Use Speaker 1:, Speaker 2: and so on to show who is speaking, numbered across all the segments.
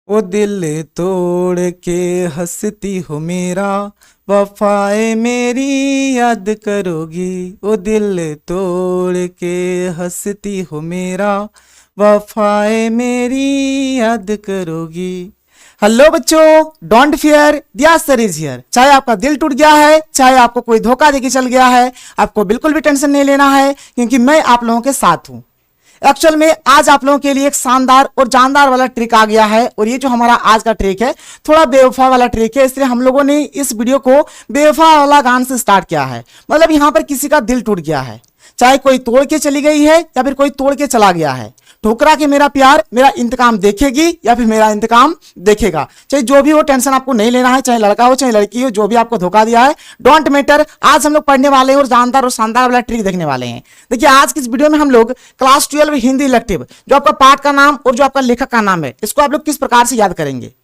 Speaker 1: वो दिल तोड़ के हंसती हो मेरा, वफाएं मेरी याद करोगी। वो दिल तोड़ के हंसती हो मेरा, वफाएं मेरी याद करोगी। हेलो बच्चों, डोंट फियर, दिया सर इज हियर। चाहे आपका दिल टूट गया है, चाहे आपको कोई धोखा देके चल गया है, आपको बिल्कुल भी टेंशन नहीं लेना है, क्योंकि मैं आप लोगों के साथ हूं। एक्चुअल में आज आप लोगों के लिए एक शानदार और जानदार वाला ट्रिक आ गया है, और ये जो हमारा आज का ट्रिक है थोड़ा बेवफा वाला ट्रिक है, इसलिए हम लोगों ने इस वीडियो को बेवफा वाला गान से स्टार्ट किया है। मतलब यहां पर किसी का दिल टूट गया है, चाहे कोई तोड़ के चली गई है या फिर कोई तोड़ के चला गया है। ठुकरा के मेरा प्यार मेरा इंतकाम देखेगी या फिर मेरा इंतकाम देखेगा। चाहे जो भी हो, टेंशन आपको नहीं लेना है, चाहे लड़का हो चाहे लड़की हो, जो भी आपको धोखा दिया है डोंट मैटर। आज हम लोग पढ़ने वाले हैं और जानदार और शानदार वाला ट्रिक देखने वाले हैं। देखिए, आज की इस वीडियो में हम लोग क्लास 12 हिंदी इलेक्टिव, जो आपका पाठ का नाम और जो आपका लेखक का नाम है, इसको आप लोग किस प्रकार से याद करेंगे,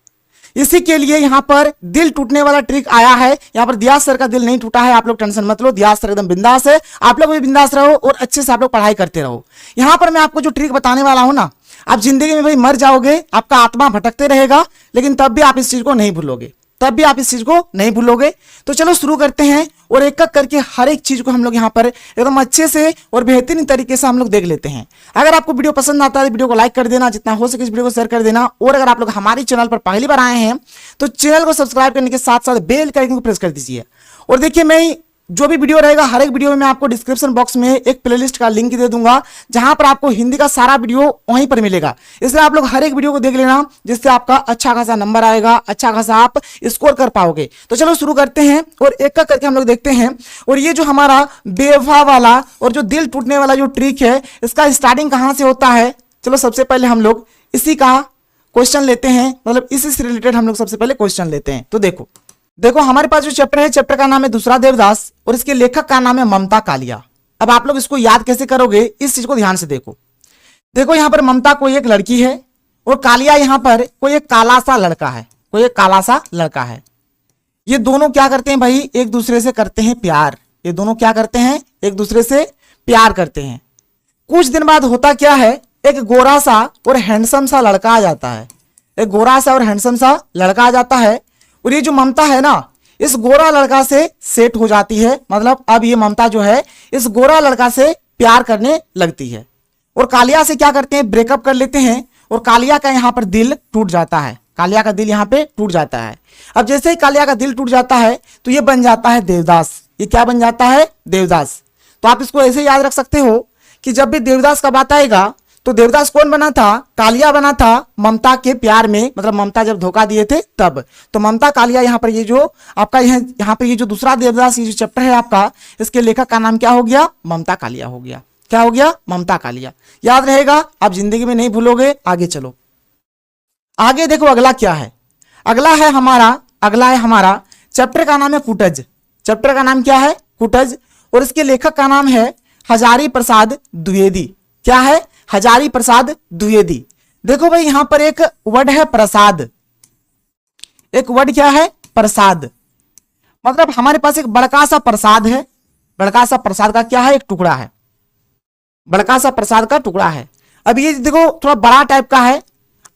Speaker 1: इसी के लिए यहां पर दिल टूटने वाला ट्रिक आया है। यहां पर दियाज सर का दिल नहीं टूटा है, आप लोग टेंशन मत लो, दियाज सर एकदम बिंदास है। आप लोग भी बिंदास रहो और अच्छे से आप लोग पढ़ाई करते रहो। यहां पर मैं आपको जो ट्रिक बताने वाला हूं ना, आप जिंदगी में भाई मर जाओगे, आपका आत्मा भटकते रहेगा, लेकिन तब भी आप इस चीज को नहीं भूलोगे, तब भी आप इस चीज को नहीं भूलोगे। तो चलो शुरू करते हैं, और एक एक करके हर एक चीज को हम लोग यहाँ पर एकदम अच्छे से और बेहतरीन तरीके से हम लोग देख लेते हैं। अगर आपको वीडियो पसंद आता है तो वीडियो को लाइक कर देना, जितना हो सके इस वीडियो को शेयर कर देना, और अगर आप लोग हमारे चैनल पर पहली बार आए हैं तो चैनल को सब्सक्राइब करने के साथ साथ बेल के आइकन को प्रेस कर दीजिए। और देखिए, मैं जो भी वीडियो रहेगा, हर एक वीडियो में मैं आपको डिस्क्रिप्शन बॉक्स में एक प्लेलिस्ट का लिंक दे दूंगा, जहां पर आपको हिंदी का सारा वीडियो वहीं पर मिलेगा। इसलिए आप लोग हर एक वीडियो को देख लेना, जिससे आपका अच्छा खासा नंबर आएगा, अच्छा खासा आप स्कोर कर पाओगे। तो चलो शुरू करते हैं और एक एक करके हम लोग देखते हैं। और ये जो हमारा बेवफा वाला और जो दिल टूटने वाला जो ट्रिक है, इसका स्टार्टिंग कहां से होता है, चलो सबसे पहले हम लोग इसी का क्वेश्चन लेते हैं, मतलब इसी से रिलेटेड हम लोग सबसे पहले क्वेश्चन लेते हैं। तो देखो हमारे पास जो चैप्टर है, चैप्टर का नाम है दूसरा देवदास, और इसके लेखक का नाम है ममता कालिया। अब आप लोग इसको याद कैसे करोगे, इस चीज को ध्यान से देखो यहां पर ममता कोई एक लड़की है, और कालिया यहां पर कोई एक काला सा लड़का है, कोई एक काला सा लड़का है। ये दोनों क्या करते हैं भाई, एक दूसरे से करते हैं प्यार। ये दोनों क्या करते हैं, एक दूसरे से प्यार करते हैं। कुछ दिन बाद होता क्या है, एक गोरा सा और हैंडसम सा लड़का आ जाता है। एक गोरा सा और हैंडसम सा लड़का आ जाता है, और ये जो ममता है ना, इस गोरा लड़का से सेट हो जाती है। मतलब अब ये ममता जो है इस गोरा लड़का से प्यार करने लगती है, और कालिया से क्या करते हैं, ब्रेकअप कर लेते हैं, और कालिया का यहाँ पर दिल टूट जाता है। कालिया का दिल यहाँ पे टूट जाता है। अब जैसे ही कालिया का दिल टूट जाता है तो ये बन जाता है देवदास। ये क्या बन जाता है, देवदास। तो आप इसको ऐसे याद रख सकते हो कि जब भी देवदास का बात आएगा तो देवदास कौन बना था, कालिया बना था ममता के प्यार में, मतलब ममता जब धोखा दिए थे तब। तो ममता कालिया यहाँ पर ये जो आपका यहाँ पे ये जो दूसरा देवदास, ये जो चैप्टर है आपका, इसके लेखक का नाम क्या हो गया, ममता कालिया हो गया। क्या हो गया, ममता कालिया। याद रहेगा, आप जिंदगी में नहीं भूलोगे। आगे चलो, आगे देखो अगला क्या है। अगला है हमारा चैप्टर का नाम है कुटज। चैप्टर का नाम क्या है, कुटज, और इसके लेखक का नाम है हजारी प्रसाद द्विवेदी। क्या है, हजारी प्रसाद द्विवेदी। देखो भाई, यहां पर एक वर्ड है प्रसाद। एक वर्ड क्या है, प्रसाद। मतलब हमारे पास एक बड़का सा प्रसाद है। बड़का सा प्रसाद का क्या है, एक टुकड़ा है। बड़का सा प्रसाद का टुकड़ा है। अब ये देखो थोड़ा बड़ा टाइप का है।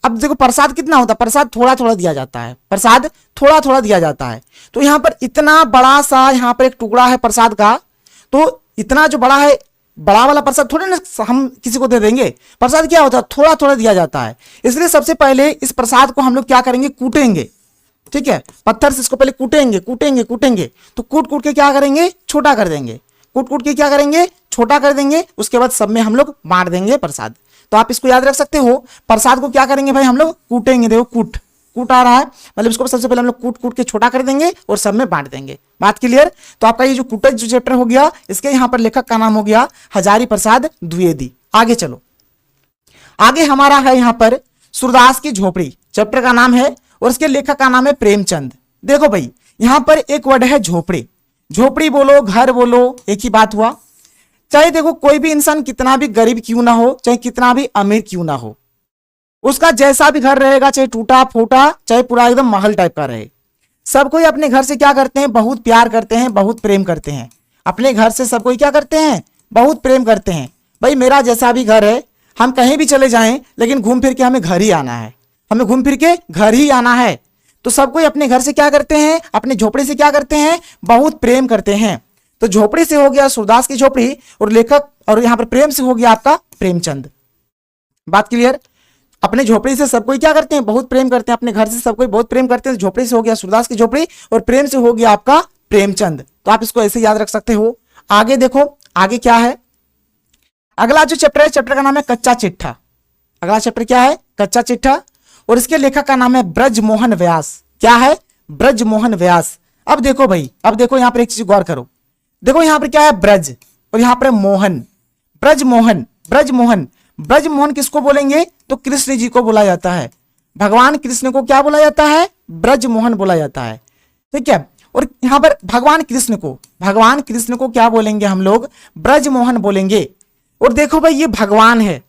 Speaker 1: अब देखो प्रसाद कितना होता है, प्रसाद थोड़ा थोड़ा दिया जाता है, प्रसाद थोड़ा थोड़ा दिया जाता है। तो यहां पर इतना बड़ा सा यहाँ पर एक टुकड़ा है प्रसाद का, तो इतना जो बड़ा है, बड़ा वाला प्रसाद थोड़े ना हम किसी को दे देंगे। प्रसाद क्या होता है, थोड़ा थोड़ा दिया जाता है। इसलिए सबसे पहले इस प्रसाद को हम लोग क्या करेंगे, कूटेंगे। ठीक है, पत्थर से इसको पहले कूटेंगे। तो कूट कूट के क्या करेंगे, छोटा कर देंगे। कूट कूट के क्या करेंगे, छोटा कर देंगे। उसके बाद सब में हम लोग बांट देंगे प्रसाद। तो आप इसको याद रख सकते हो, प्रसाद को क्या करेंगे भाई, हम लोग कूटेंगे। देखो कूट आ रहा है, मतलब इसको सबसे पहले हम लोग कूट कूट के छोटा कर देंगे और सब में बांट देंगे। बात क्लियर। तो आपका ये जो कुटज जो चैप्टर हो गया, इसके यहाँ पर लेखक का नाम हो गया हजारी प्रसाद द्विवेदी। आगे चलो, आगे हमारा है यहाँ पर सूरदास की झोपड़ी। चैप्टर का नाम है और इसके लेखक का नाम है प्रेमचंद। देखो भाई, यहाँ पर एक वर्ड है झोपड़ी। झोपड़ी बोलो, घर बोलो, एक ही बात हुआ। चाहे देखो कोई भी इंसान कितना भी गरीब क्यों ना हो, चाहे कितना भी अमीर क्यों ना हो, उसका जैसा भी घर रहेगा, चाहे टूटा फूटा, चाहे पूरा एकदम महल टाइप का रहे, सब कोई अपने घर से क्या करते हैं, बहुत प्यार करते हैं, बहुत प्रेम करते हैं। अपने घर से सब कोई क्या करते हैं, बहुत प्रेम करते हैं। भाई मेरा जैसा भी घर है, हम कहीं भी चले जाएं, लेकिन घूम फिर के हमें घर ही आना है। हमें घूम फिर के घर ही आना है। तो सब कोई अपने घर से क्या करते हैं, अपने झोपड़ी से क्या करते हैं, बहुत प्रेम करते हैं। तो झोपड़ी से हो गया सूरदास की झोपड़ी, और लेखक, और यहां पर प्रेम से हो गया आपका प्रेमचंद। बात क्लियर। अपने झोपड़ी से सब कोई क्या करते हैं, बहुत प्रेम करते हैं। अपने घर से सब कोई बहुत प्रेम करते हैं। झोपड़ी से हो गया सूरदास की झोपड़ी, और प्रेम से हो गया आपका प्रेमचंद। तो आप इसको ऐसे याद रख सकते हो। आगे देखो, आगे क्या है। अगला जो चैप्टर है, चैप्टर का नाम है कच्चा चिट्ठा। अगला चैप्टर क्या है, कच्चा चिट्ठा, और इसके लेखक का नाम है ब्रजमोहन व्यास। क्या है, ब्रजमोहन व्यास। अब देखो भाई, अब देखो यहां पर एक चीज गौर करो। देखो यहां पर क्या है, ब्रज, और यहां पर मोहन। ब्रजमोहन, ब्रजमोहन, ब्रजमोहन किसको बोलेंगे, तो कृष्ण जी को बोला जाता है। भगवान कृष्ण को क्या बोला जाता है, ब्रजमोहन बोला जाता है। ठीक है। और यहां पर भगवान कृष्ण को क्या बोलेंगे हम लोग, ब्रजमोहन बोलेंगे। और देखो भाई, ये भगवान है।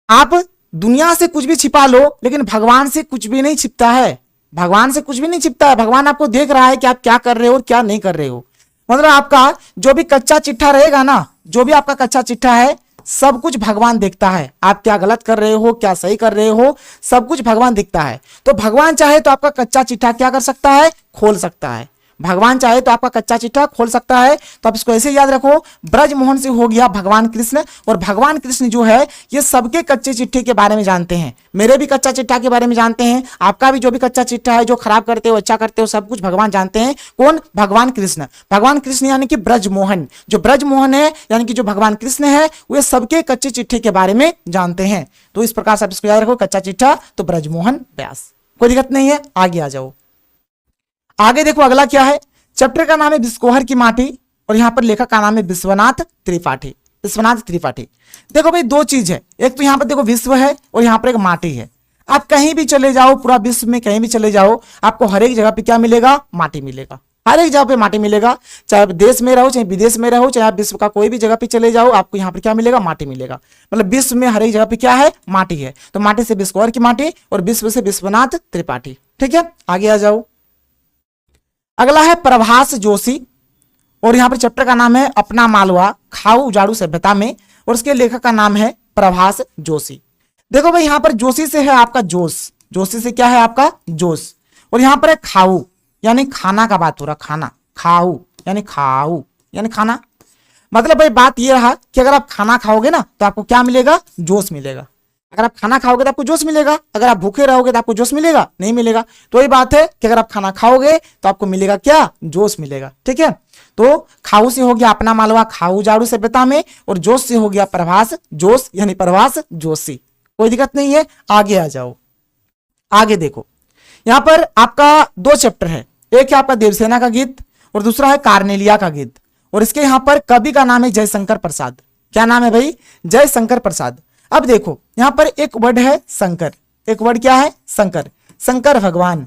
Speaker 1: आप दुनिया से कुछ भी छिपा लो, लेकिन भगवान से कुछ भी नहीं छिपता है। भगवान से कुछ भी नहीं छिपता है। भगवान आपको देख रहा है कि आप क्या कर रहे हो और क्या नहीं कर रहे हो। मतलब आपका जो भी कच्चा चिट्ठा रहेगा ना, जो भी आपका कच्चा चिट्ठा है, सब कुछ भगवान देखता है। आप क्या गलत कर रहे हो, क्या सही कर रहे हो, सब कुछ भगवान दिखता है। तो भगवान चाहे तो आपका कच्चा चिट्ठा क्या कर सकता है, खोल सकता है। भगवान चाहे तो आपका कच्चा चिट्ठा खोल सकता है। तो आप इसको ऐसे याद रखो, ब्रजमोहन से हो गया भगवान कृष्ण, और भगवान कृष्ण जो है ये सबके कच्चे चिट्ठे के बारे में जानते हैं। मेरे भी कच्चा चिट्ठा के बारे में जानते हैं, आपका भी जो भी कच्चा चिट्ठा है, जो खराब करते हो अच्छा करते हो, सब कुछ भगवान जानते हैं। कौन, भगवान कृष्ण। भगवान कृष्ण यानी कि ब्रजमोहन। जो ब्रजमोहन है यानी कि जो भगवान कृष्ण है, वे सबके कच्चे चिट्ठे के बारे में जानते हैं। तो इस प्रकार से आप इसको याद रखो, कच्चा चिट्ठा तो ब्रजमोहन व्यास। कोई दिक्कत नहीं है, आगे आ जाओ। आगे देखो अगला क्या है। चैप्टर का नाम है विस्कोहर की माटी, और यहां पर लेखक का नाम है विश्वनाथ त्रिपाठी। विश्वनाथ त्रिपाठी। देखो भाई, दो चीज है, एक तो यहां पर देखो विश्व है, और यहां पर एक माटी है। आप कहीं भी चले जाओ, पूरा विश्व में कहीं भी चले जाओ, आपको हर एक जगह पे क्या मिलेगा, माटी मिलेगा। हर एक जगह पे माटी मिलेगा। चाहे आप देश में रहो, चाहे विदेश में रहो, चाहे आप विश्व का कोई भी जगह पे चले जाओ, आपको यहाँ पर क्या मिलेगा, माटी मिलेगा। मतलब विश्व में हर एक जगह पे क्या है, माटी है। तो माटी से विस्कोहर की माटी, और विश्व से विश्वनाथ त्रिपाठी। ठीक है, आगे आ जाओ। अगला है प्रभास जोशी, और यहां पर चैप्टर का नाम है अपना मालवा खाऊ उजाड़ू सभ्यता में, और उसके लेखक का नाम है प्रभास जोशी। देखो भाई, यहां पर जोशी से है आपका जोश, जोशी से क्या है आपका जोश, और यहां पर है खाऊ यानी खाना का बात हो रहा, खाना, खाऊ यानी खाना। मतलब भाई बात ये रहा कि अगर आप खाना खाओगे ना तो आपको क्या मिलेगा, जोश मिलेगा। अगर आप खाना खाओगे तो आपको जोश मिलेगा, अगर आप भूखे रहोगे तो आपको जोश मिलेगा, नहीं मिलेगा। तो ये बात है कि अगर आप खाना खाओगे तो आपको मिलेगा क्या, जोश मिलेगा। ठीक है। तो खाऊ से हो गया अपना मालवा खाऊ उजाड़ू सभ्यता में, और जोश से हो गया प्रभास जोश यानी प्रभास जोशी। कोई दिक्कत नहीं है, आगे आ जाओ। आगे देखो, यहां पर आपका दो चैप्टर है, एक है आपका देवसेना का गीत, और दूसरा है कार्नेलिया का गीत। और इसके यहां पर कवि का नाम है जयशंकर प्रसाद। क्या नाम है भाई, जयशंकर प्रसाद। अब देखो यहां पर एक वर्ड है शंकर, एक वर्ड क्या है, शंकर, शंकर भगवान।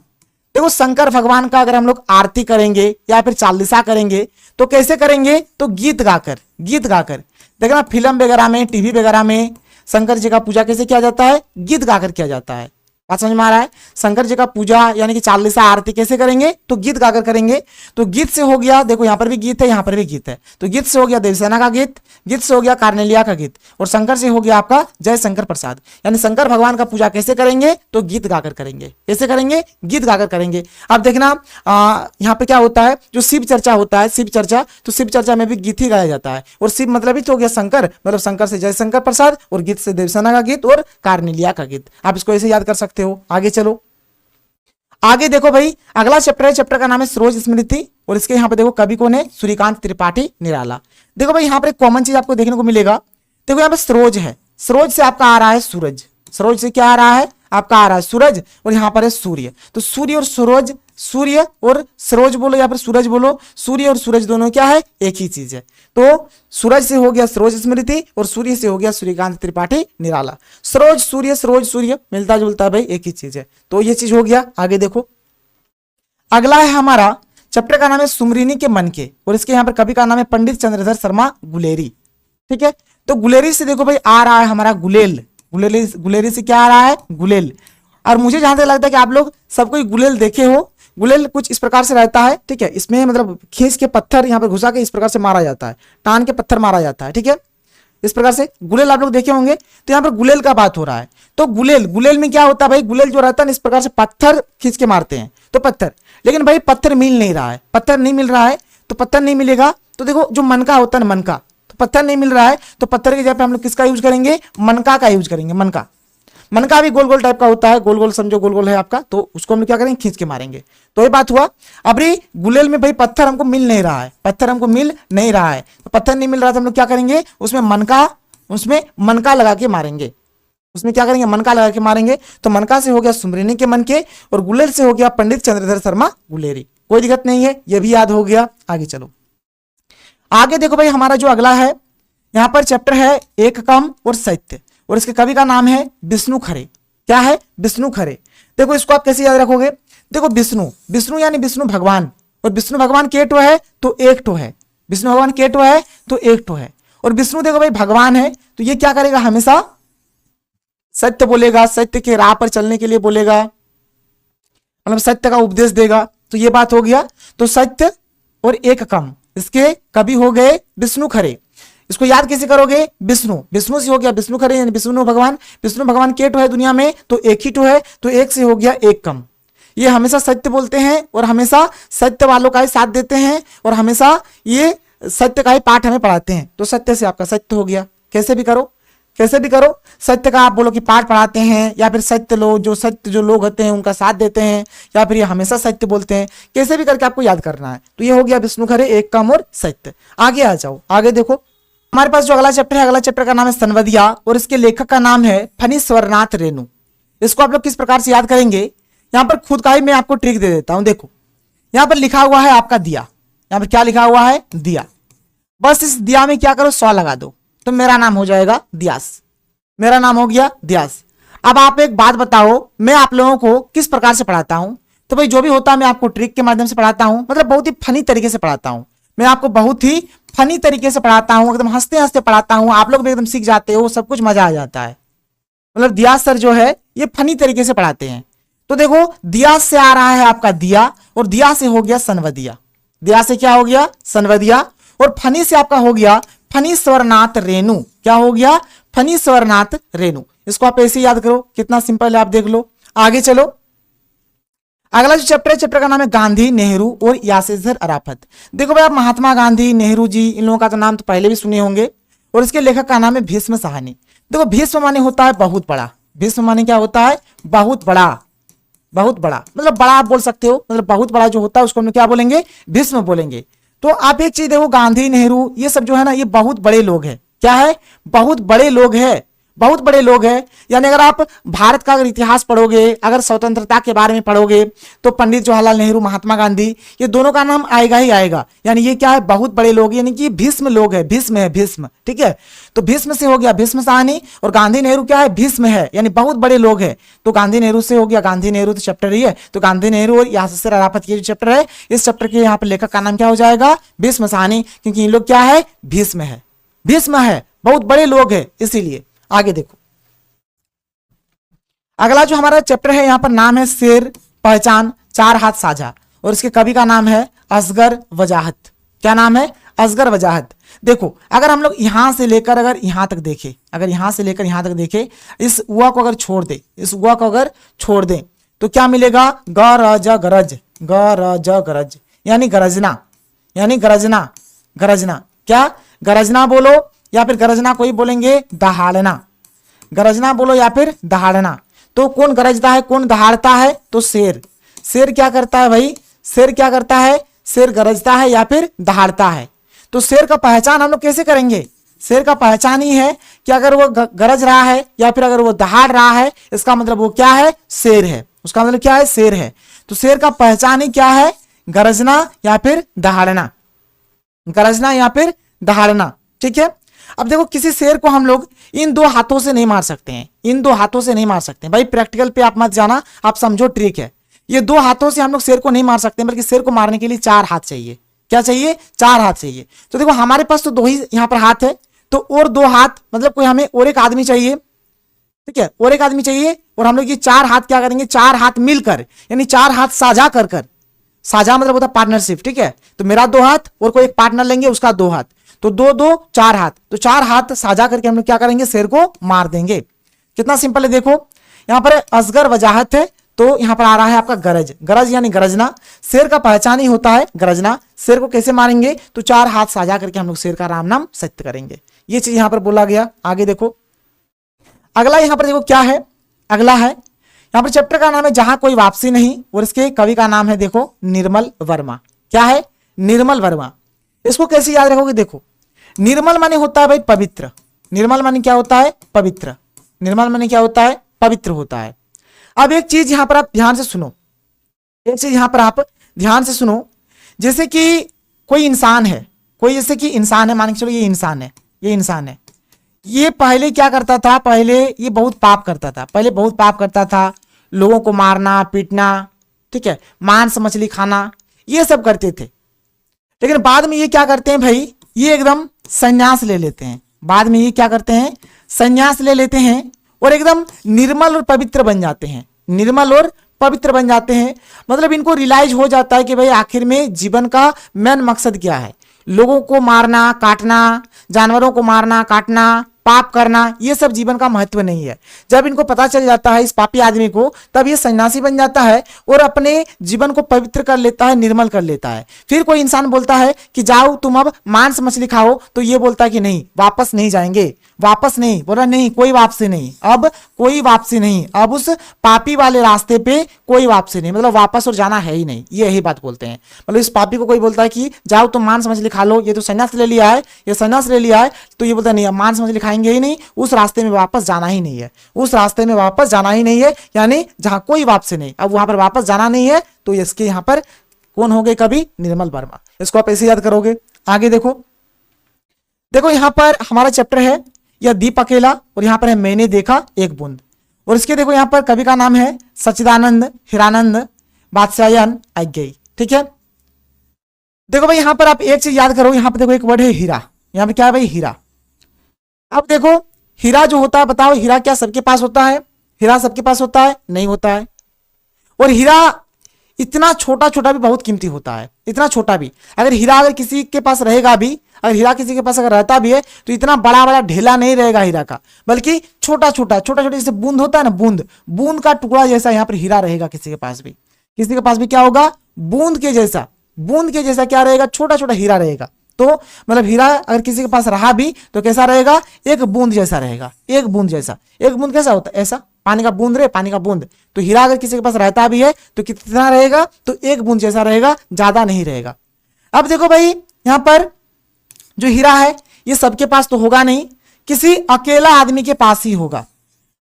Speaker 1: देखो शंकर भगवान का अगर हम लोग आरती करेंगे या फिर चालीसा करेंगे तो कैसे करेंगे, तो गीत गाकर, गीत गाकर। देखना फिल्म वगैरह में, टीवी वगैरह में शंकर जी का पूजा कैसे किया जाता है, गीत गाकर किया जाता है। बात समझ में आ रहा है। शंकर जी का पूजा यानी कि चालीसा आरती कैसे करेंगे, तो गीत गाकर करेंगे। तो गीत से हो गया, देखो यहां पर भी गीत है, यहां पर भी गीत है। तो गीत से हो गया देवसेना का गीत, गीत से हो गया कार्नेलिया का गीत, और शंकर से हो गया आपका जयशंकर प्रसाद। यानी शंकर भगवान का पूजा कैसे करेंगे, तो गीत गाकर करेंगे। कैसे करेंगे, गीत गाकर करेंगे। अब देखना यहाँ पे क्या होता है, जो शिव चर्चा होता है, शिव चर्चा, तो शिव चर्चा में भी गीत ही गाया जाता है। और शिव मतलब ही तो हो गया शंकर, मतलब शंकर से जयशंकर प्रसाद, और गीत से देवसेना का गीत और कार्नेलिया का गीत। आप इसको ऐसे याद कर सकते हो। आगे चलो, आगे देखो भाई, अगला चैप्टर है, चैप्टर का नाम है सरोज स्मृति, और इसके यहाँ पे देखो कवि कौन है, सूर्यकांत त्रिपाठी निराला। देखो भाई यहाँ पर एक कॉमन चीज आपको देखने को मिलेगा। देखो यहाँ पे सरोज है, सरोज से आपका आ रहा है सूरज, सरोज से क्या आ रहा है, आपका आ रहा है सूरज, और यहाँ पर है सूर्य। तो सूर्य और सूरज, सूर्य और सरोज बोलो या फिर सूरज बोलो, सूर्य और सूरज दोनों क्या है, एक ही चीज है। तो सूरज से हो गया सरोज स्मृति, और सूर्य से हो गया सूर्यकांत त्रिपाठी निराला। सरोज सूर्य मिलता जुलता भाई, एक ही चीज है। तो ये चीज हो गया। आगे देखो, अगला है हमारा चैप्टर का नाम है सुमरिनी के मन के, और इसके यहाँ पर कवि का नाम है पंडित चंद्रधर शर्मा गुलेरी। ठीक है। तो गुलेरी से देखो भाई आ रहा है हमारा गुलेल, गुलेरी से क्या आ रहा है, गुलेल। और मुझे जहां तक लगता है कि आप लोग सब कोई गुलेल देखे हो। गुलेल कुछ इस प्रकार से रहता है। ठीक है। इसमें मतलब खींच के पत्थर यहाँ पर घुसा के इस प्रकार से मारा जाता है, टान के पत्थर मारा जाता है। ठीक है। इस प्रकार से गुलेल आप लोग देखे होंगे। तो यहाँ पर गुलेल का बात हो रहा है। तो गुलेल में क्या होता है भाई, गुलेल जो रहता है इस प्रकार से पत्थर खींच के मारते हैं, तो पत्थर, लेकिन भाई पत्थर मिल नहीं रहा है, पत्थर नहीं मिल रहा है, तो पत्थर नहीं मिलेगा तो देखो जो मनका होता है ना, मनका, तो पत्थर नहीं मिल रहा है तो पत्थर की जगह पे हम लोग किसका यूज करेंगे, मनका का यूज करेंगे। मनका, मनका भी गोल गोल टाइप का होता है, गोल गोल समझो गोल गोल है आपका, तो उसको हम लोग क्या करेंगे, खींच के मारेंगे। तो ये बात हुआ। अब गुलेल में भाई पत्थर हमको मिल नहीं रहा है, पत्थर हमको मिल नहीं रहा है, तो पत्थर नहीं मिल रहा तो हम लोग क्या करेंगे, उसमें मनका लगा के मारेंगे, उसमें क्या करेंगे, मनका लगा के मारेंगे। तो मनका से हो गया सुमरिनी के मन के, और गुलेल से हो गया पंडित चंद्रधर शर्मा गुलेरी। कोई दिक्कत नहीं है, ये भी याद हो गया। आगे चलो, आगे देखो भाई हमारा जो अगला है, यहां पर चैप्टर है एक कम और साहित्य, और इसके कवि का नाम है विष्णु खरे। क्या है, विष्णु खरे। देखो इसको आप कैसे याद रखोगे, देखो विष्णु यानी विष्णु भगवान, और विष्णु भगवान के टो है तो एक टो है, विष्णु भगवान के टो है तो एक टो है, और विष्णु देखो भाई भगवान है, तो ये क्या करेगा, हमेशा सत्य बोलेगा, सत्य के राह पर चलने के लिए बोलेगा, मतलब सत्य का उपदेश देगा। तो ये बात हो गया। तो सत्य और एक कम, इसके कवि हो गए विष्णु खरे। इसको याद कैसे करोगे, विष्णु से हो गया विष्णु खरे यानी विष्णु भगवान के टो है दुनिया में तो एक ही टो है, तो एक से हो गया एक कम। ये हमेशा सत्य बोलते हैं और हमेशा सत्य वालों का ही साथ देते हैं, और हमेशा ये सत्य का ही पाठ हमें पढ़ाते हैं। तो सत्य से आपका सत्य हो गया। कैसे भी करो सत्य का आप बोलो कि पाठ पढ़ाते हैं, या फिर सत्य जो लोग होते हैं उनका साथ देते हैं, या फिर ये हमेशा सत्य बोलते हैं, कैसे भी करके आपको याद करना है। तो ये हो गया विष्णु खरे, एक कम और सत्य। आगे आ जाओ, आगे देखो हमारे पास जो अगला चैप्टर है, अगला चैप्टर का नाम है सनवदिया, और इसके लेखक का नाम है फणीश्वरनाथ रेणु। इसको आप लोग किस प्रकार से याद करेंगे, यहाँ पर खुद का ही मैं आपको ट्रिक दे देता हूं। देखो यहाँ पर लिखा हुआ है आपका दिया, यहाँ पर क्या लिखा हुआ है, दिया। बस इस दिया में क्या करो, 100 लगा दो, तो मेरा नाम हो जाएगा दियास, मेरा नाम हो गया दियास। अब आप एक बात बताओ, मैं आप लोगों को किस प्रकार से पढ़ाता हूं, तो भाई जो भी होता है मैं आपको ट्रिक के माध्यम से पढ़ाता हूं, मतलब बहुत ही फनी तरीके से पढ़ाता हूं, मैं आपको बहुत ही फनी तरीके से पढ़ाता हूं, एकदम हंसते हंसते पढ़ाता हूं, आप लोग भी एकदम सीख जाते हो, सब कुछ मजा आ जाता है। मतलब दियास सर जो है ये फनी तरीके से पढ़ाते हैं। तो देखो दियास से आ रहा है आपका दिया, और दिया से हो गया सनवदिया, दिया से क्या हो गया, सनवदिया, और फनी से आपका हो गया फणीश्वरनाथ रेणु। क्या हो गया, फणीश्वरनाथ रेणु। इसको आप ऐसे याद करो, कितना सिंपल है, आप देख लो। आगे चलो, अगला जो चैप्टर है, चैप्टर का नाम है गांधी, नेहरू और यासेर अराफत। देखो भाई आप महात्मा गांधी, नेहरू जी, इन लोगों का तो नाम तो पहले भी सुने होंगे, और इसके लेखक का नाम है भीष्म साहनी। देखो भीष्म माने होता है बहुत बड़ा, भीष्म माने क्या होता है, बहुत बड़ा, बहुत बड़ा, मतलब बड़ा आप बोल सकते हो, मतलब बहुत बड़ा जो होता है उसको हम क्या बोलेंगे, भीष्म बोलेंगे। तो आप एक चीज देखो, गांधी, नेहरू ये सब जो है ना, ये बहुत बड़े लोग हैं। क्या है, बहुत बड़े लोग हैं, बहुत बड़े लोग हैं। यानी अगर आप भारत का अगर इतिहास पढ़ोगे, अगर स्वतंत्रता के बारे में पढ़ोगे, तो पंडित जवाहरलाल नेहरू, महात्मा गांधी, ये दोनों का नाम आएगा ही आएगा। यानी ये क्या है, बहुत बड़े लोग, यानी कि भीष्म लोग है, भीष्म है, भीष्म, ठीक है। तो भीष्म से हो गया भीष्म साहनी, और गांधी, नेहरू क्या है, भीष्म है, यानी बहुत बड़े लोग है। तो गांधी, नेहरू से हो गया, गांधी, नेहरू तो चैप्टर ही है, तो गांधी, नेहरू और यासेर अराफत ये जो चैप्टर है, इस चैप्टर के यहाँ पर लेखक का नाम क्या हो जाएगा, भीष्म साहनी, क्योंकि इन लोग क्या है, भीष्म है, भीष्म है, बहुत बड़े लोग है, इसीलिए। आगे देखो, अगला जो हमारा चैप्टर है, यहां पर नाम है शेर पहचान चार हाथ साझा, और इसके कवि का नाम है असगर वजाहत। क्या नाम है, असगर वजाहत। देखो अगर हम लोग यहां से लेकर अगर यहां तक देखें, अगर यहां से लेकर यहां तक देखें, इस उआ को अगर छोड़ दे, इस उआ को अगर छोड़ दें, तो क्या मिलेगा, गरज गरज, गरज गरज, यानी गरजना, यानी गरजना, गरजना। क्या, गरजना बोलो, या फिर गरजना कोई बोलेंगे दहाड़ना, गरजना बोलो या फिर दहाड़ना। तो कौन गरजता है, कौन दहाड़ता है, तो शेर। शेर क्या करता है भाई, शेर क्या करता है, शेर गरजता है या फिर दहाड़ता है। तो शेर का पहचान हम लोग कैसे करेंगे, शेर का पहचान ही है कि अगर वो गरज रहा है या फिर अगर वो दहाड़ रहा है, इसका मतलब वो क्या है, शेर है, उसका मतलब क्या है, शेर है। तो शेर का पहचान ही क्या है, गरजना या फिर दहाड़ना, गरजना या फिर दहाड़ना, ठीक है। अब देखो किसी शेर को हम लोग इन दो हाथों से नहीं मार सकते हैं, इन दो हाथों से नहीं मार सकते भाई, प्रैक्टिकल पे आप मत जाना, आप समझो ट्रिक है। ये दो हाथों से हम लोग शेर को नहीं मार सकते, बल्कि शेर को मारने के लिए चार हाथ चाहिए। क्या चाहिए, चार हाथ चाहिए। तो देखो हमारे पास तो दो ही यहाँ पर हाथ है, तो और दो हाथ मतलब कोई हमें और एक आदमी चाहिए, ठीक है, और एक आदमी चाहिए, और हम लोग ये चार हाथ क्या करेंगे, चार हाथ मिलकर, यानी चार हाथ साझा कर, साझा मतलब होता है पार्टनरशिप, ठीक है। तो मेरा दो हाथ और कोई एक पार्टनर लेंगे, उसका दो हाथ,
Speaker 2: तो दो दो चार हाथ, तो चार हाथ साझा करके हम लोग क्या करेंगे, शेर को मार देंगे। कितना सिंपल है। देखो यहां पर असगर वजाहत है, तो यहां पर आ रहा है आपका गरज, गरज यानी गरजना। शेर का पहचान ही होता है गरजना। शेर को कैसे मारेंगे, तो चार हाथ साझा करके हम लोग शेर का राम नाम सत्य करेंगे। ये चीज यहां पर बोला गया। आगे देखो अगला, यहां पर देखो क्या है, अगला है यहां पर चैप्टर का नाम है जहां कोई वापसी नहीं, और इसके कवि का नाम है देखो निर्मल वर्मा। क्या है, निर्मल वर्मा। इसको कैसे याद रखोगे, देखो निर्मल माने होता है भाई पवित्र, निर्मल माने क्या होता है, पवित्र, निर्मल माने क्या होता है, पवित्र होता है। अब एक चीज यहां पर आप ध्यान से सुनो, एक चीज यहां पर आप ध्यान से सुनो, जैसे कि कोई इंसान है, कोई जैसे कि इंसान है, मान के चलो ये इंसान है, ये इंसान है, ये पहले क्या करता था, पहले ये बहुत पाप करता था, पहले बहुत पाप करता था, लोगों को मारना पीटना, ठीक है, मांस मछली खाना, ये सब करते थे। लेकिन बाद में ये क्या करते हैं भाई, ये एकदम संन्यास ले लेते हैं, बाद में ये क्या करते हैं, संन्यास ले लेते हैं और एकदम निर्मल और पवित्र बन जाते हैं, निर्मल और पवित्र बन जाते हैं। मतलब इनको रियलाइज हो जाता है कि भाई आखिर में जीवन का मेन मकसद क्या है, लोगों को मारना काटना, जानवरों को मारना काटना, पाप करना, ये सब जीवन का महत्व नहीं है। जब इनको पता चल जाता है इस पापी आदमी को, तब ये सन्यासी बन जाता है और अपने जीवन को पवित्र कर लेता है, निर्मल कर लेता है। फिर कोई इंसान बोलता है कि जाओ तुम अब मांस मछली खाओ, तो ये बोलता है कि नहीं, वापस नहीं जाएंगे, वापस नहीं, बोला नहीं, कोई वापसी नहीं, अब कोई वापसी नहीं, अब उस पापी वाले रास्ते पे कोई वापसी नहीं, मतलब वापस और जाना है ही नहीं, ये यही बात बोलते हैं। मतलब इस पापी को कोई बोलता है कि जाओ तुम मांस मछली खा लो, ये तो संन्यास ले लिया है, ये संन्यास ले लिया है, तो ये बोलता है नहीं, अब मांस मछली खाएंगे ही नहीं, उस रास्ते में वापस जाना ही नहीं है, उस रास्ते में वापस जाना ही नहीं है, यानी जहां कोई वापसी नहीं, अब वहां पर वापस जाना नहीं है। तो इसके यहां पर कौन हो गए, कवि निर्मल वर्मा। इसको आप ऐसे याद करोगे। आगे देखो, देखो यहां पर हमारा चैप्टर है यह दीप अकेला, और यहां पर है मैंने देखा एक बूंद, और इसके देखो यहां पर कवि का नाम है सच्चिदानंद हिरानंद बादशाहन आज्ञेय। ठीक है, देखो भाई यहां पर आप एक चीज याद करो, यहां पर देखो एक वर्ड है हीरा, यहां पर क्या है भाई, हीरा। अब देखो हीरा जो होता है, बताओ हीरा क्या सबके पास होता है, हीरा सबके पास होता है, नहीं होता है। और हीरा इतना छोटा छोटा भी बहुत कीमती होता है, इतना छोटा भी, अगर हीरा अगर किसी के पास रहेगा भी, अगर हीरा किसी के पास अगर रहता भी है, तो इतना बड़ा बड़ा ढेला नहीं रहेगा हीरा का, बल्कि छोटा छोटा छोटा छोटा, जैसे बूंद होता है ना, बूंद बूंद का टुकड़ा जैसा यहाँ पर हीरा रहेगा किसी के पास भी, किसी के पास भी क्या होगा, बूंद के जैसा, बूंद के जैसा क्या रहेगा, छोटा छोटा हीरा रहेगा। तो मतलब हीरा अगर किसी के पास रहा भी तो कैसा रहेगा, एक बूंद जैसा रहेगा, एक बूंद जैसा। एक बूंद कैसा होता है, ऐसा पानी का बूंद रे, पानी का बूंद। तो हीरा अगर किसी के पास रहता भी है तो कितना रहेगा, तो एक बूंद जैसा रहेगा, ज्यादा नहीं रहेगा। अब देखो भाई यहां पर जो हीरा है ये सबके पास तो होगा नहीं, किसी अकेला आदमी के पास ही होगा।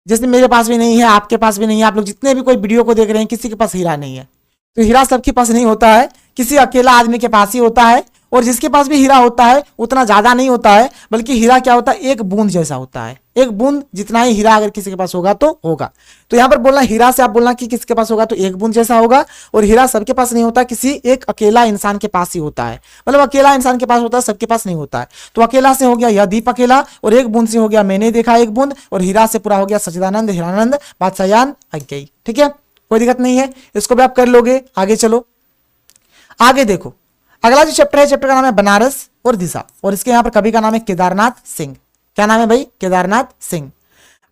Speaker 2: जैसे मेरे पास भी नहीं है, आपके पास भी नहीं है, आप लोग जितने भी कोई वीडियो को देख रहे हैं, किसी के पास हीरा नहीं है। तो हीरा सबके पास नहीं होता है, किसी अकेला आदमी के पास ही होता है। और जिसके पास भी हीरा होता है उतना ज्यादा नहीं होता है, बल्कि हीरा क्या होता है, एक बूंद जैसा होता है, एक बूंद जितना ही हीरा अगर किसी के पास होगा तो होगा। तो यहां पर बोलना हीरा से आप बोलना कि किसके पास होगा, तो एक बूंद जैसा होगा। और हीरा सबके पास नहीं होता, किसी एक अकेला इंसान के पास ही होता है, मतलब अकेला इंसान के पास होता है, सबके पास नहीं होता है। तो अकेला से हो गया यह दीप अकेला, और एक बूंद से हो गया मैंने देखा एक बूंद, और हीरा से पूरा हो गया सच्चिदानंद हिरानंद बादशाहन आज्ञेय। ठीक है, कोई दिक्कत नहीं है, इसको भी आप कर लोगे। आगे चलो, आगे देखो अगला जो चैप्टर है, चैप्टर का नाम है बनारस और दिशा, और इसके यहां पर कवि का नाम है केदारनाथ सिंह। क्या नाम है भाई, केदारनाथ सिंह।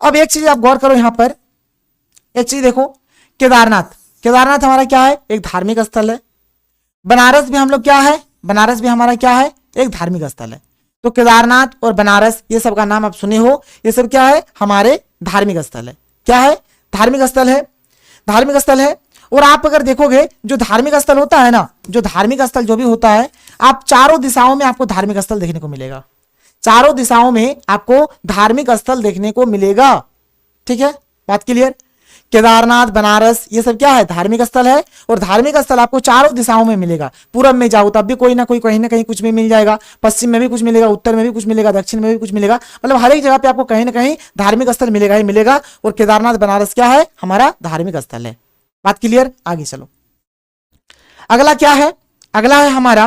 Speaker 2: अब एक चीज आप गौर करो, यहां पर एक चीज देखो, केदारनाथ, केदारनाथ हमारा क्या है, एक धार्मिक स्थल है। बनारस भी हम लोग क्या है, बनारस भी हमारा क्या है, एक धार्मिक स्थल है। तो केदारनाथ और बनारस ये सब का नाम आप सुने हो, ये सब क्या है, हमारे धार्मिक स्थल है। क्या है, धार्मिक स्थल है, धार्मिक स्थल है। और आप अगर देखोगे जो धार्मिक स्थल होता है ना, जो धार्मिक स्थल जो भी होता है, आप चारों दिशाओं में आपको धार्मिक स्थल देखने को मिलेगा, चारों दिशाओं में आपको धार्मिक स्थल देखने को मिलेगा। ठीक है, बात क्लियर। केदारनाथ बनारस ये सब क्या है, धार्मिक स्थल है। और धार्मिक स्थल आपको चारों दिशाओं में मिलेगा। पूरब में जाओ तब भी कोई ना कोई कहीं ना कहीं कुछ भी मिल जाएगा, पश्चिम में भी कुछ मिलेगा, उत्तर में भी कुछ मिलेगा, दक्षिण में भी कुछ मिलेगा, मतलब हर एक जगह पे आपको कहीं ना कहीं धार्मिक स्थल मिलेगा ही मिलेगा। और केदारनाथ बनारस क्या है, हमारा धार्मिक स्थल है। बात क्लियर, आगे चलो। अगला क्या है, अगला है हमारा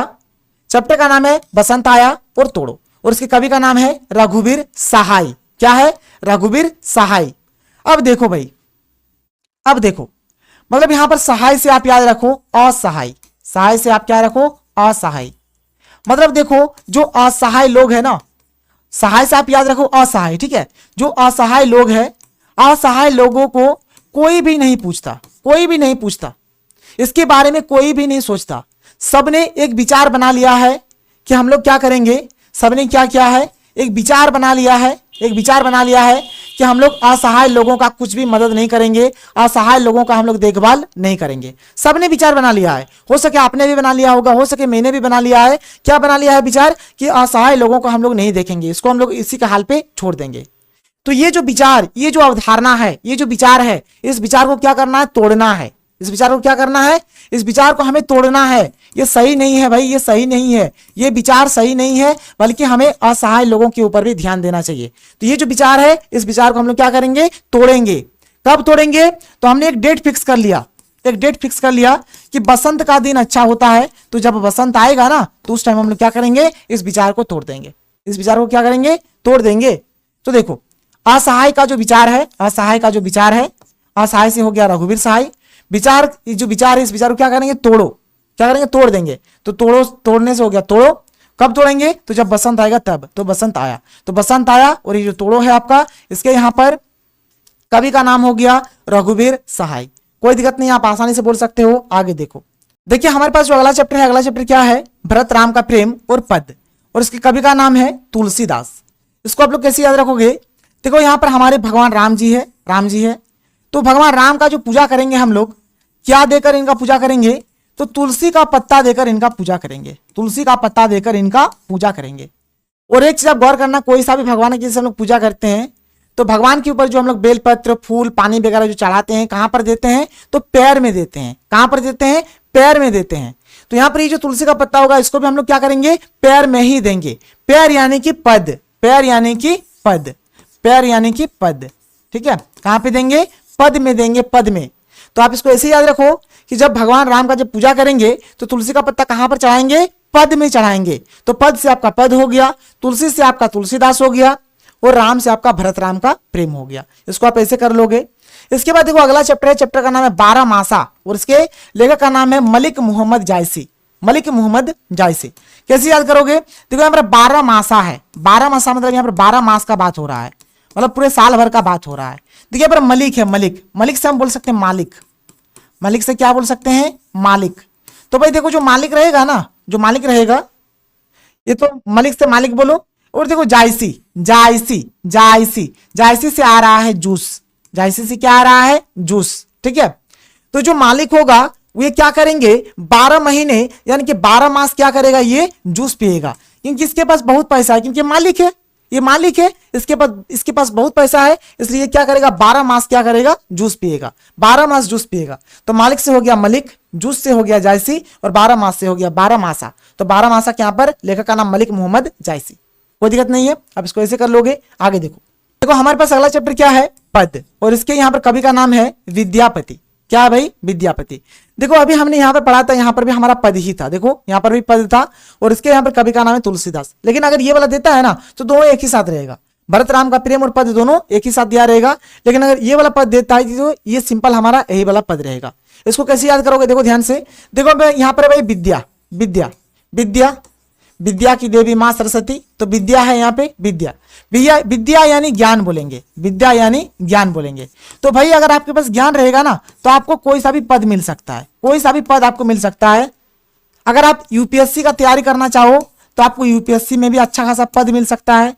Speaker 2: चैप्टर का नाम है बसंत आया और तोड़ो, और इसके कवि का नाम है रघुवीर सहाय। क्या है, रघुवीर सहाय। अब देखो भाई, अब देखो मतलब यहां पर सहाय से आप याद रखो असहाय, सहाय से आप क्या रखो, असहाय। मतलब देखो जो असहाय लोग है ना, सहाय से आप याद रखो असहाय, ठीक है। जो असहाय लोग है, असहाय लोगों को कोई भी नहीं पूछता, कोई भी नहीं पूछता, इसके बारे में कोई भी नहीं सोचता। सबने एक विचार बना लिया है कि हम लोग क्या करेंगे, सबने क्या किया है, एक विचार बना लिया है, एक विचार बना लिया है कि हम लोग असहाय लोगों का कुछ भी मदद नहीं करेंगे, असहाय लोगों का हम लोग देखभाल नहीं करेंगे। सबने विचार बना लिया है, हो सके आपने भी बना लिया होगा, हो सके मैंने भी बना लिया है। क्या बना लिया है विचार कि असहाय लोगों को हम लोग नहीं देखेंगे, इसको हम लोग इसी के हाल पे छोड़ देंगे। तो ये जो विचार, ये जो अवधारणा है, ये जो विचार है, इस विचार को क्या करना है, तोड़ना है। इस विचार को क्या करना है, इस विचार को हमें तोड़ना है। ये सही नहीं है भाई, ये सही नहीं है, ये विचार सही नहीं है, बल्कि हमें असहाय लोगों के ऊपर भी ध्यान देना चाहिए। तो ये जो विचार है, इस विचार को हम लोग क्या करेंगे, तोड़ेंगे। कब तोड़ेंगे, तो हमने एक डेट फिक्स कर लिया, एक डेट फिक्स कर लिया कि बसंत का दिन अच्छा होता है। तो जब बसंत आएगा ना, तो उस टाइम हम लोग क्या करेंगे, इस विचार को तोड़ देंगे। इस विचार को क्या करेंगे, तोड़ देंगे। तो देखो असहाय का जो विचार है, असहाय का जो विचार है, असहाय से हो गया रघुवीर सहाय। विचार, जो विचार है, इस विचार को क्या करेंगे, तोड़ो। क्या करेंगे, तोड़ देंगे। तो तोड़ो, तोड़ने से हो गया तोड़ो। कब तोड़ेंगे, तो जब बसंत आएगा तब। तो बसंत आया, तो बसंत आया, और ये जो तोड़ो है आपका, इसके यहां पर कवि का नाम हो गया रघुवीर सहाय। कोई दिक्कत नहीं, आप आसानी से बोल सकते हो। आगे देखो, देखिए हमारे पास जो अगला चैप्टर है, अगला चैप्टर क्या है, भरत राम का प्रेम और पद, और इसके कवि का नाम है तुलसीदास। इसको आप लोग कैसे याद रखोगे, देखो यहां पर हमारे भगवान राम जी है, राम जी है। तो भगवान राम का जो पूजा करेंगे हम लोग, क्या देकर इनका पूजा करेंगे, तो तुलसी का पत्ता देकर इनका पूजा करेंगे, तुलसी का पत्ता देकर इनका पूजा करेंगे। और एक चीज आप गौर करना, कोई सा भी भगवान की जैसे हम लोग पूजा करते हैं, तो भगवान के ऊपर जो हम लोग बेलपत्र, फूल, पानी वगैरह जो चढ़ाते हैं, कहां पर देते हैं, तो पैर में देते हैं। कहां पर देते हैं, पैर में देते हैं। तो यहां पर ये जो तुलसी का पत्ता होगा, इसको भी हम लोग क्या करेंगे, पैर में ही देंगे। पैर यानी कि पद, पैर यानी कि पद, पैर यानी कि पद, ठीक है। कहां पे देंगे, पद में देंगे, पद में। तो आप इसको ऐसे याद रखो कि जब भगवान राम का जब पूजा करेंगे, तो तुलसी का पत्ता कहां पर चढ़ाएंगे, पद में चढ़ाएंगे। तो पद से आपका पद हो गया, तुलसी से आपका तुलसीदास हो गया, और राम से आपका भरत राम का प्रेम हो गया। इसको आप ऐसे कर लोगे। इसके बाद देखो अगला चैप्टर है, चैप्टर का नाम है 12 मासा, और इसके लेखक का नाम है मलिक मोहम्मद जायसी। मलिक मोहम्मद जायसी कैसे याद करोगे, देखो यहाँ पर 12 मासा है। 12 मासा मतलब यहाँ पर 12 मास का बात हो रहा है, मतलब पूरे साल भर का बात हो रहा है। देखिए यहाँ पर मलिक है, मलिक, मलिक से हम बोल सकते हैं मालिक, मलिक से क्या बोल सकते हैं, मालिक। तो भाई देखो जो मालिक रहेगा ना, जो मालिक रहेगा, ये तो मलिक से मालिक बोलो। और देखो जायसी, जायसी, जायसी, जायसी से आ रहा है जूस, जायसी से क्या आ रहा है, जूस, ठीक है। तो जो मालिक होगा वो क्या करेंगे, 12 महीने यानी कि 12 मास क्या करेगा, ये जूस पिएगा। क्योंकि इसके पास बहुत पैसा है, क्योंकि मालिक है, ये मालिक है, इसके पास बहुत पैसा है, इसलिए क्या करेगा, 12 मास क्या करेगा, जूस पिएगा, 12 मास जूस पिएगा। तो मालिक से हो गया मलिक, जूस से हो गया जायसी, और 12 मास से हो गया 12 मासा। तो 12 मासा के यहाँ पर लेखक का नाम मलिक मोहम्मद जायसी। कोई दिक्कत नहीं है, आप इसको ऐसे कर लोगे। आगे देखो, देखो हमारे पास अगला चैप्टर क्या है, पद, और इसके यहाँ पर कवि का नाम है विद्यापति। क्या है भाई, विद्यापति। देखो अभी हमने यहाँ पर पढ़ा था, यहाँ पर भी हमारा पद ही था, देखो यहाँ पर भी पद था, और इसके यहाँ पर कवि का नाम है तुलसीदास। लेकिन अगर ये वाला देता है ना, तो दोनों एक ही साथ रहेगा, भरत राम का प्रेम और पद दोनों एक ही साथ दिया रहेगा। लेकिन अगर ये वाला पद देता है, तो ये सिंपल हमारा यही वाला पद रहेगा। इसको कैसे याद करोगे, देखो ध्यान से, देखो यहाँ पर भाई विद्या, विद्या, विद्या, विद्या की देवी मां सरस्वती, तो विद्या है यहाँ पे, विद्या, विद्या, विद्या यानी ज्ञान बोलेंगे, विद्या यानी ज्ञान बोलेंगे। तो भाई अगर आपके पास ज्ञान रहेगा ना, तो आपको कोई सा भी पद मिल सकता है, कोई सा भी पद आपको मिल सकता है। अगर आप यूपीएससी का तैयारी करना चाहो, तो आपको यूपीएससी में भी अच्छा खासा पद मिल सकता है।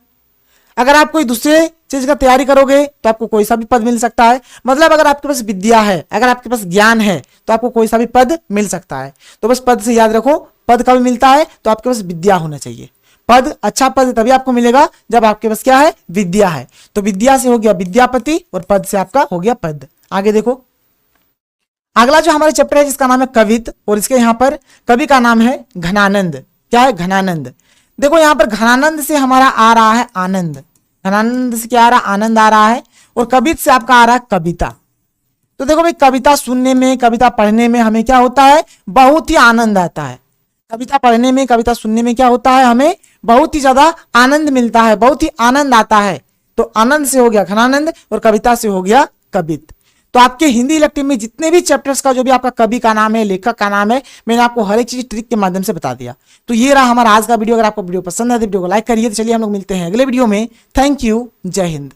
Speaker 2: अगर आप कोई दूसरे चीज का तैयारी करोगे, तो आपको कोई सा भी पद मिल सकता है। मतलब अगर आपके पास विद्या है, अगर आपके पास ज्ञान है, तो आपको कोई सा भी पद मिल सकता है। तो बस पद से याद रखो, पद कभी मिलता है, तो आपके पास विद्या होना चाहिए। पद, अच्छा पद तभी आपको मिलेगा जब आपके पास क्या है, विद्या है। तो विद्या से हो गया विद्यापति, और पद से आपका हो गया पद। आगे देखो, अगला जो हमारे चैप्टर है, जिसका नाम है कवित, और इसके यहाँ पर कवि का नाम है घनानंद। क्या है, घनानंद। देखो यहाँ पर घनानंद से हमारा आ रहा है आनंद, घनानंद से क्या आ रहा है, आनंद आ रहा है। और कवित से आपका आ रहा है कविता। तो देखो भाई, कविता सुनने में, कविता पढ़ने में हमें क्या होता है, बहुत ही आनंद आता है। कविता पढ़ने में, कविता सुनने में क्या होता है, हमें बहुत ही ज्यादा आनंद मिलता है, बहुत ही आनंद आता है। तो आनंद से हो गया घनानंद, और कविता से हो गया कवित। तो आपके हिंदी इलेक्टिव में जितने भी चैप्टर्स का जो भी आपका कवि का नाम है, लेखक का नाम है, मैंने आपको हर एक चीज ट्रिक के माध्यम से बता दिया। तो ये रहा हमारा आज का वीडियो। अगर आपको वीडियो पसंद है तो वीडियो को लाइक करिए। तो चलिए हम लोग मिलते हैं अगले वीडियो में। थैंक यू, जय हिंद।